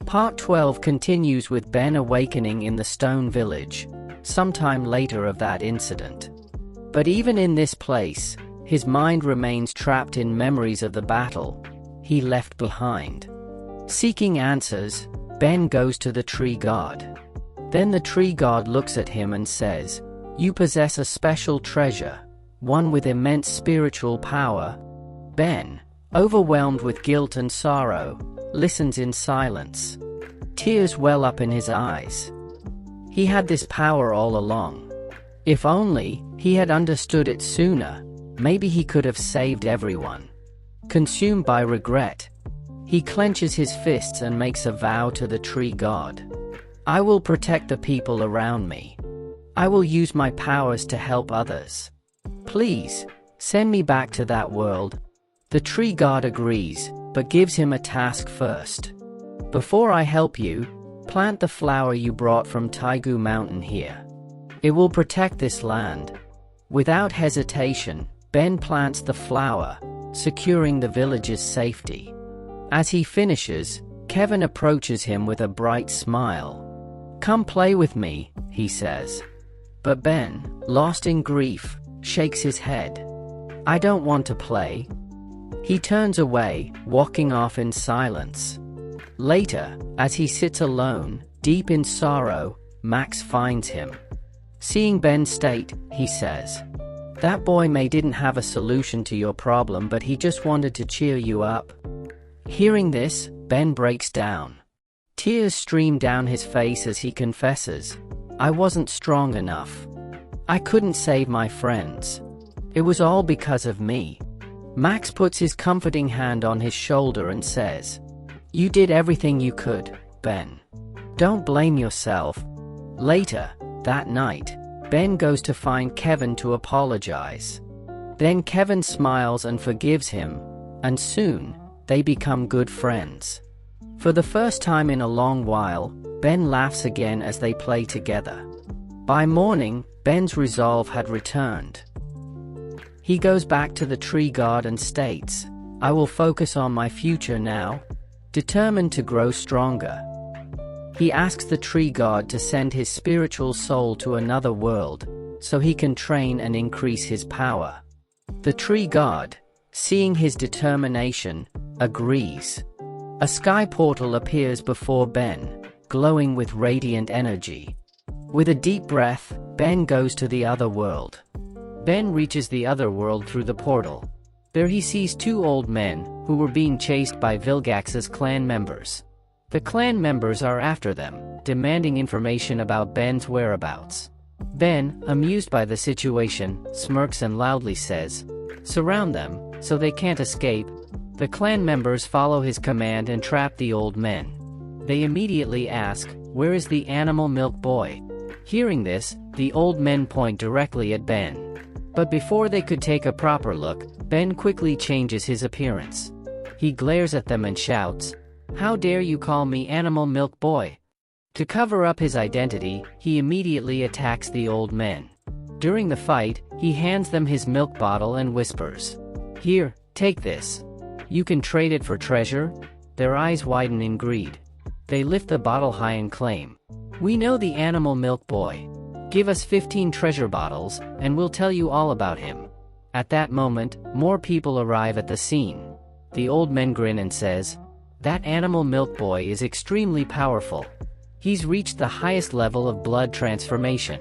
Part 12 continues with Ben awakening in the stone village, sometime later of that incident. But even in this place, his mind remains trapped in memories of the battle he left behind. Seeking answers, Ben goes to the tree god. Then the tree god looks at him and says, "You possess a special treasure, one with immense spiritual power." Ben, overwhelmed with guilt and sorrow, listens in silence. Tears well up in his eyes. He had this power all along. If only he had understood it sooner, maybe he could have saved everyone. Consumed by regret, he clenches his fists and makes a vow to the tree god. "I will protect the people around me. I will use my powers to help others. Please, send me back to that world." The tree god agrees, but gives him a task first. "Before I help you, plant the flower you brought from Taigu Mountain here. It will protect this land." Without hesitation, Ben plants the flower, securing the village's safety. As he finishes, Kevin approaches him with a bright smile. "Come play with me," he says. But Ben, lost in grief, shakes his head. "I don't want to play." He turns away, walking off in silence. Later, as he sits alone, deep in sorrow, Max finds him. Seeing Ben's state, he says, "That boy may didn't have a solution to your problem, but he just wanted to cheer you up." Hearing this, Ben breaks down. Tears stream down his face as he confesses, "I wasn't strong enough. I couldn't save my friends. It was all because of me." Max puts his comforting hand on his shoulder and says, "You did everything you could, Ben. Don't blame yourself." Later, that night, Ben goes to find Kevin to apologize. Then Kevin smiles and forgives him, and soon, they become good friends. For the first time in a long while, Ben laughs again as they play together. By morning, Ben's resolve had returned. He goes back to the tree god and states, "I will focus on my future now," determined to grow stronger. He asks the tree god to send his spiritual soul to another world, so he can train and increase his power. The tree god, seeing his determination, agrees. A sky portal appears before Ben, glowing with radiant energy. With a deep breath, Ben goes to the other world. Ben reaches the other world through the portal. There he sees two old men, who were being chased by Vilgax's clan members. The clan members are after them, demanding information about Ben's whereabouts. Ben, amused by the situation, smirks and loudly says, "Surround them, so they can't escape." The clan members follow his command and trap the old men. They immediately ask, "Where is the animal milk boy?" Hearing this, the old men point directly at Ben. But before they could take a proper look, Ben quickly changes his appearance. He glares at them and shouts, "How dare you call me Animal Milk Boy?" To cover up his identity, he immediately attacks the old men. During the fight, he hands them his milk bottle and whispers, "Here, take this. You can trade it for treasure." Their eyes widen in greed. They lift the bottle high and claim, "We know the Animal Milk Boy. Give us 15 treasure bottles, and we'll tell you all about him." At that moment, more people arrive at the scene. The old men grin and says, "That Animal Milk Boy is extremely powerful. He's reached the highest level of blood transformation.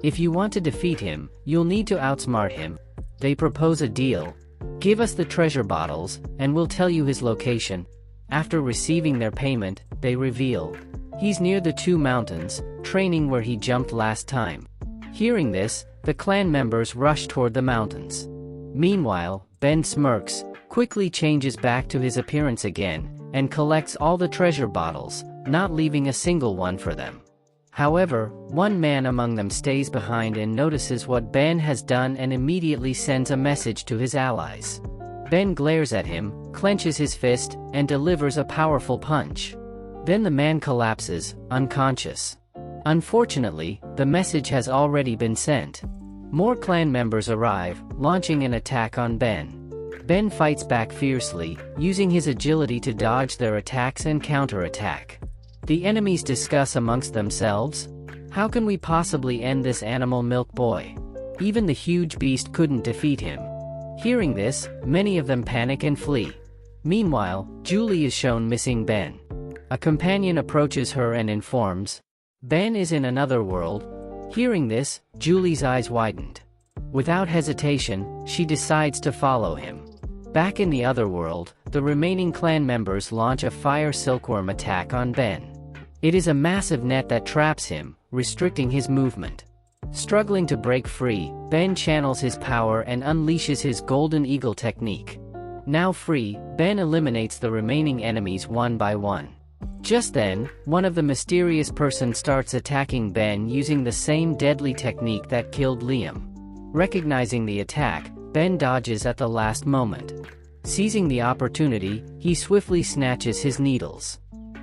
If you want to defeat him, you'll need to outsmart him." They propose a deal. "Give us the treasure bottles, and we'll tell you his location." After receiving their payment, they reveal, he's near the two mountains, training where he jumped last time. Hearing this, the clan members rush toward the mountains. Meanwhile, Ben smirks, quickly changes back to his appearance again, and collects all the treasure bottles, not leaving a single one for them. However, one man among them stays behind and notices what Ben has done and immediately sends a message to his allies. Ben glares at him, clenches his fist, and delivers a powerful punch. Then the man collapses, unconscious. Unfortunately, the message has already been sent. More clan members arrive, launching an attack on Ben. Ben fights back fiercely, using his agility to dodge their attacks and counterattack. The enemies discuss amongst themselves. How can we possibly end this animal milk boy? Even the huge beast couldn't defeat him. Hearing this, many of them panic and flee. Meanwhile, Julie is shown missing Ben. A companion approaches her and informs, Ben is in another world. Hearing this, Julie's eyes widened. Without hesitation, she decides to follow him. Back in the other world, the remaining clan members launch a fire silkworm attack on Ben. It is a massive net that traps him, restricting his movement. Struggling to break free, Ben channels his power and unleashes his Golden Eagle technique. Now free, Ben eliminates the remaining enemies one by one. Just then, one of the mysterious persons starts attacking Ben using the same deadly technique that killed Liam. Recognizing the attack, Ben dodges at the last moment. Seizing the opportunity, he swiftly snatches his needles.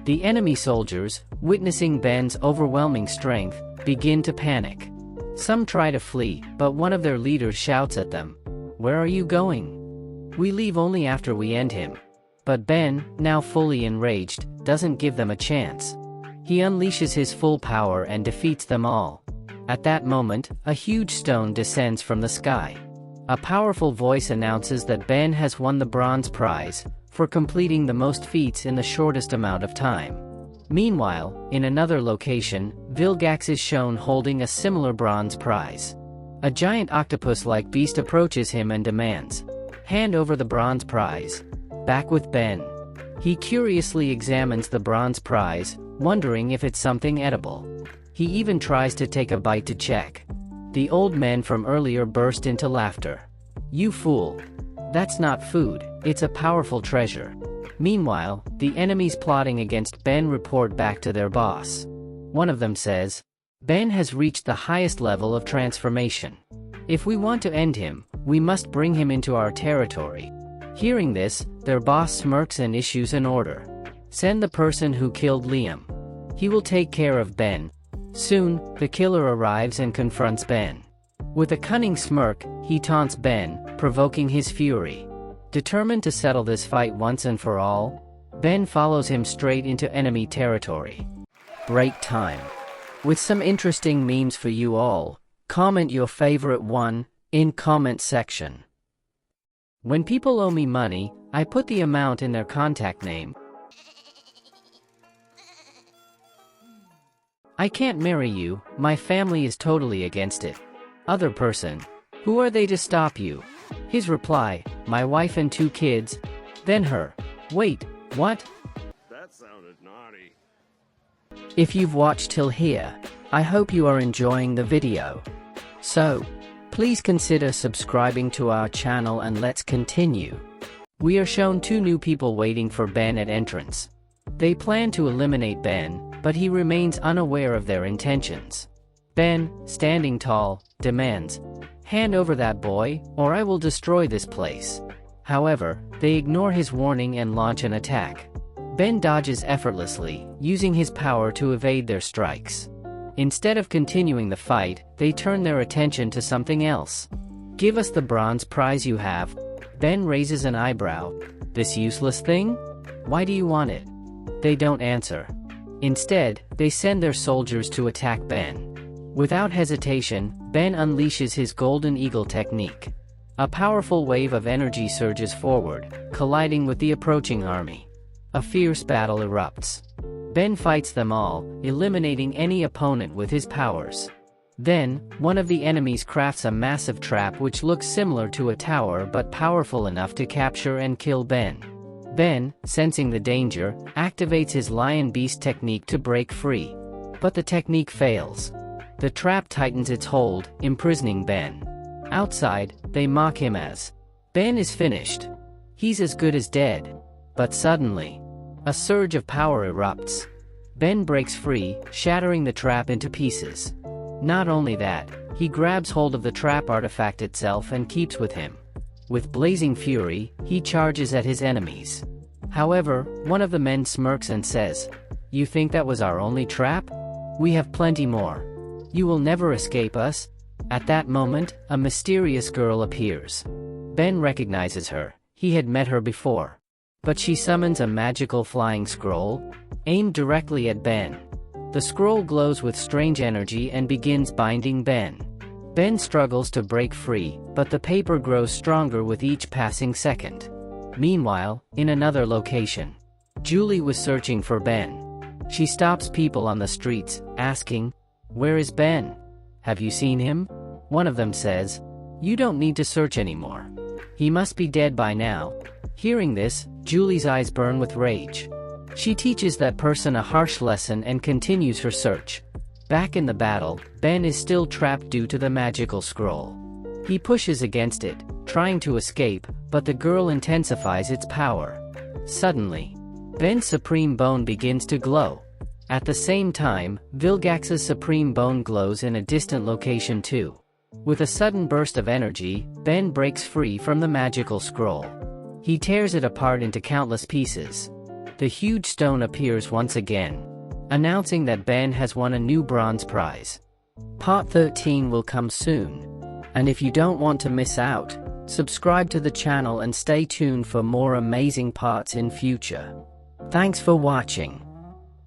The enemy soldiers, witnessing Ben's overwhelming strength, begin to panic. Some try to flee, but one of their leaders shouts at them, "Where are you going? We leave only after we end him." But Ben, now fully enraged, doesn't give them a chance. He unleashes his full power and defeats them all. At that moment, a huge stone descends from the sky. A powerful voice announces that Ben has won the bronze prize for completing the most feats in the shortest amount of time. Meanwhile, in another location, Vilgax is shown holding a similar bronze prize. A giant octopus-like beast approaches him and demands, "Hand over the bronze prize." Back with Ben. He curiously examines the bronze prize, wondering if it's something edible. He even tries to take a bite to check. The old men from earlier burst into laughter. "You fool! That's not food, it's a powerful treasure." Meanwhile, the enemies plotting against Ben report back to their boss. One of them says, "Ben has reached the highest level of transformation. If we want to end him, we must bring him into our territory." Hearing this, their boss smirks and issues an order. "Send the person who killed Liam. He will take care of Ben." Soon, the killer arrives and confronts Ben. With a cunning smirk, he taunts Ben, provoking his fury. Determined to settle this fight once and for all, Ben follows him straight into enemy territory. Break time. With some interesting memes for you all, comment your favorite one in comment section. When people owe me money, I put the amount in their contact name. I can't marry you, my family is totally against it. Other person. Who are they to stop you? His reply, my wife and 2 kids. Then her. Wait, what? That sounded naughty. If you've watched till here, I hope you are enjoying the video. So, please consider subscribing to our channel and let's continue. We are shown 2 new people waiting for Ben at entrance. They plan to eliminate Ben, but he remains unaware of their intentions. Ben, standing tall, demands, "Hand over that boy, or I will destroy this place." However, they ignore his warning and launch an attack. Ben dodges effortlessly, using his power to evade their strikes. Instead of continuing the fight, they turn their attention to something else. "Give us the bronze prize you have." Ben raises an eyebrow. "This useless thing? Why do you want it?" They don't answer. Instead, they send their soldiers to attack Ben. Without hesitation, Ben unleashes his Golden Eagle technique. A powerful wave of energy surges forward, colliding with the approaching army. A fierce battle erupts. Ben fights them all, eliminating any opponent with his powers. Then, one of the enemies crafts a massive trap which looks similar to a tower but powerful enough to capture and kill Ben. Ben, sensing the danger, activates his Lion Beast technique to break free. But the technique fails. The trap tightens its hold, imprisoning Ben. Outside, they mock him as, "Ben is finished. He's as good as dead." But suddenly, a surge of power erupts. Ben breaks free, shattering the trap into pieces. Not only that, he grabs hold of the trap artifact itself and keeps with him. With blazing fury, he charges at his enemies. However, one of the men smirks and says, "You think that was our only trap? We have plenty more. You will never escape us." At that moment, a mysterious girl appears. Ben recognizes her. He had met her before. But she summons a magical flying scroll, aimed directly at Ben. The scroll glows with strange energy and begins binding Ben. Ben struggles to break free, but the paper grows stronger with each passing second. Meanwhile, in another location, Julie was searching for Ben. She stops people on the streets, asking, "Where is Ben? Have you seen him?" One of them says, "You don't need to search anymore. He must be dead by now." Hearing this, Julie's eyes burn with rage. She teaches that person a harsh lesson and continues her search. Back in the battle, Ben is still trapped due to the magical scroll. He pushes against it, trying to escape, but the girl intensifies its power. Suddenly, Ben's supreme bone begins to glow. At the same time, Vilgax's supreme bone glows in a distant location too. With a sudden burst of energy, Ben breaks free from the magical scroll. He tears it apart into countless pieces. The huge stone appears once again, announcing that Ben has won a new bronze prize. Part 13 will come soon. And if you don't want to miss out, subscribe to the channel and stay tuned for more amazing parts in future. Thanks for watching.